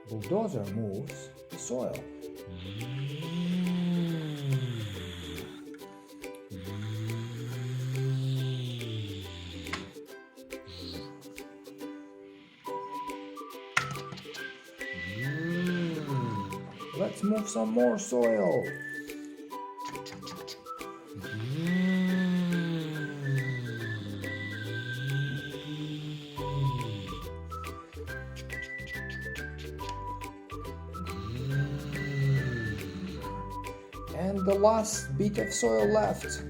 Bulldozer moves the soil. Let's move some more soil. And the last bit of soil left.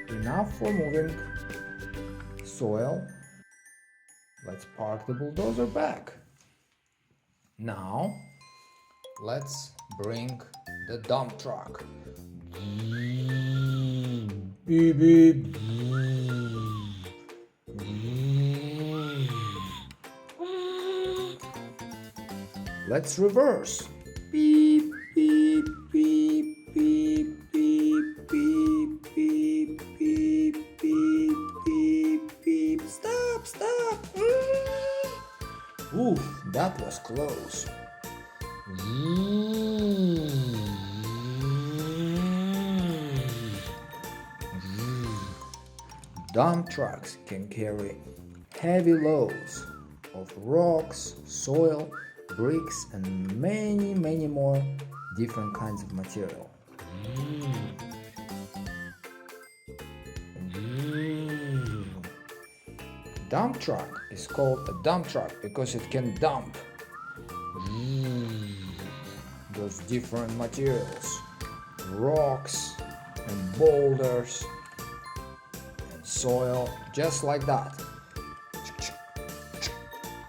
Enough for moving soil. Let's park the bulldozer back. Now let's bring the dump truck. Beep beep. Let's reverse. Beep beep beep beep beep beep beep beep beep beep beep. Stop, stop. Oof, that was close. Dump trucks can carry heavy loads of rocks, soil, bricks, and many more different kinds of material. Dump truck is called a dump truck because it can dump those different materials, rocks and boulders and soil, just like that.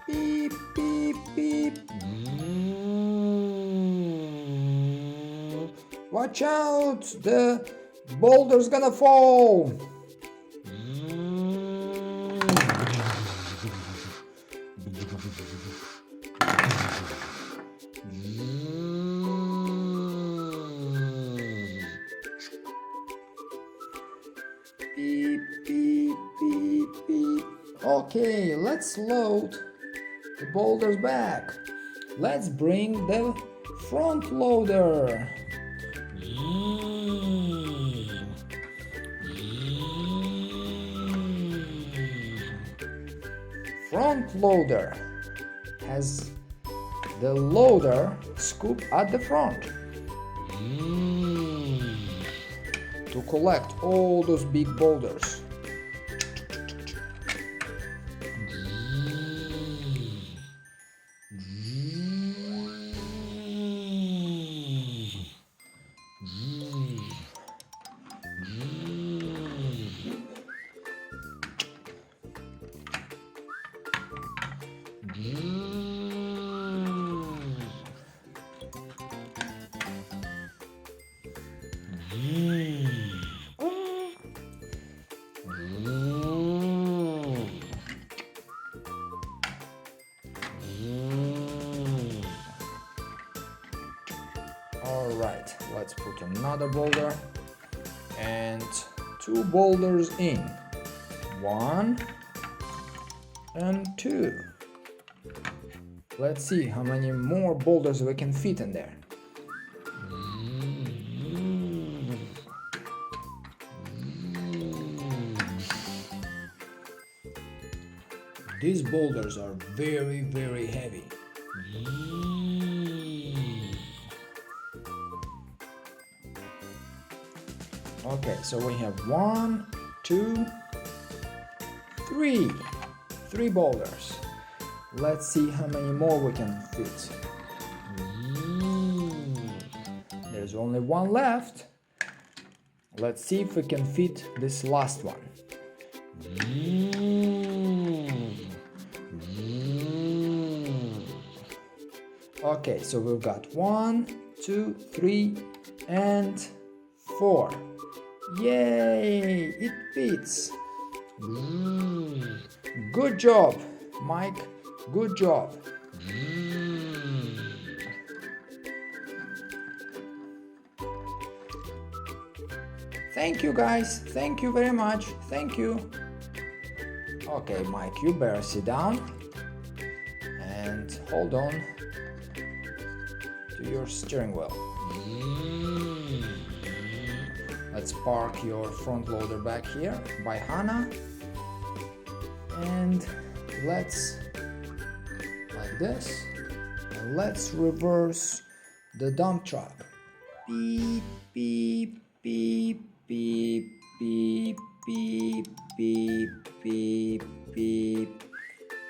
Beep beep beep. Watch out, the boulder's gonna fall. Beep, beep, beep, beep. Okay, let's load the boulders back. Let's bring the front loader. Front loader has the loader scoop at the front to collect all those big boulders. Alright, let's put another boulder and 2 boulders in. 1 and 2. Let's see how many more boulders we can fit in there. These boulders are very heavy. Okay, so we have 1, 2, 3. 3 boulders. Let's see how many more we can fit. There's only 1 left. Let's see if we can fit this last one. Okay, so we've got 1, 2, 3, and 4. Yay! It fits. Good job, Mike. Good job. Thank you guys, thank you very much, thank you. Okay, Mike, you better sit down and hold on to your steering wheel. Let's park your front loader back here by Hannah, and let's, like this, and let's reverse the dump truck. Beep, beep, beep, beep, beep, beep, beep, beep, beep,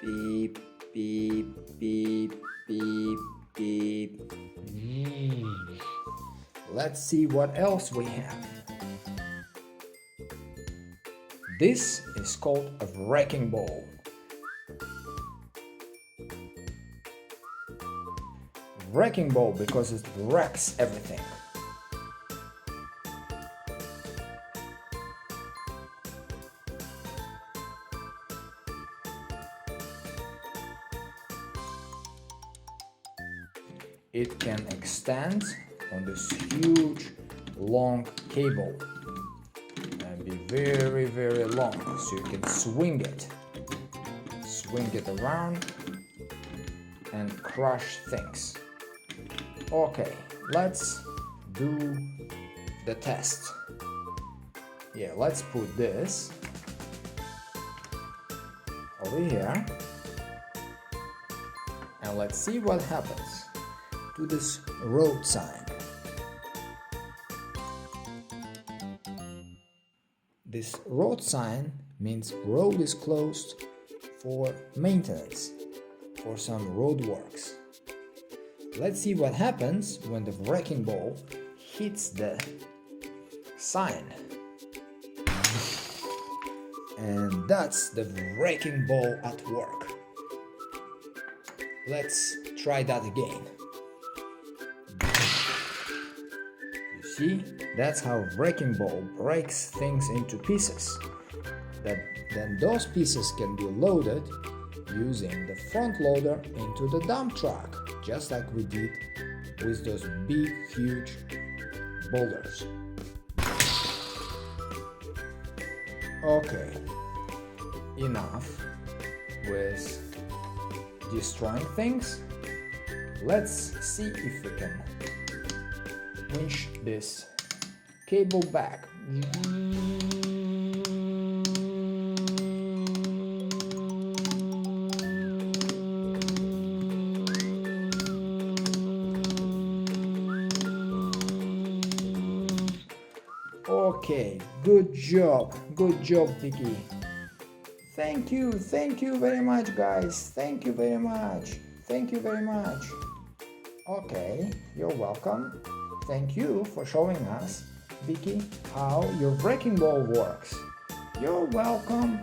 beep, beep, beep, beep, beep. Let's see what else we have. This is called a wrecking ball. Wrecking ball because it wrecks everything. It can extend on this huge long cable and be very, very long, so you can swing it around and crush things. Okay, let's do the test. Yeah, let's put this over here and let's see what happens to this road sign. This road sign means road is closed for maintenance, for some road works. Let's see what happens when the wrecking ball hits the sign. And that's the wrecking ball at work. Let's try that again. You see, that's how wrecking ball breaks things into pieces. Then those pieces can be loaded using the front loader into the dump truck, just like we did with those big, huge boulders. Okay, enough with destroying things. Let's see if we can winch this cable back. Okay, good job, Vicky. Thank you very much, guys. Thank you very much. Okay, you're welcome. Thank you for showing us, Vicky, how your wrecking ball works. You're welcome.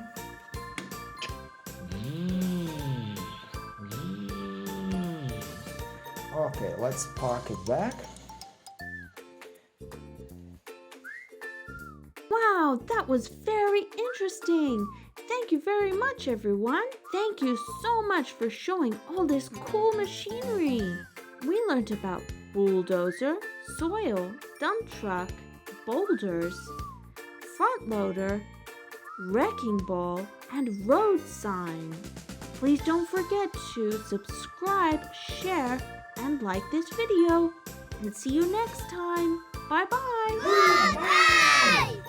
Okay, let's park it back. Wow, that was very interesting. Thank you very much, everyone. Thank you so much for showing all this cool machinery. We learned about bulldozer, soil, dump truck, boulders, front loader, wrecking ball, and road sign. Please don't forget to subscribe, share, and like this video. And see you next time. Bye-bye. Bye-bye.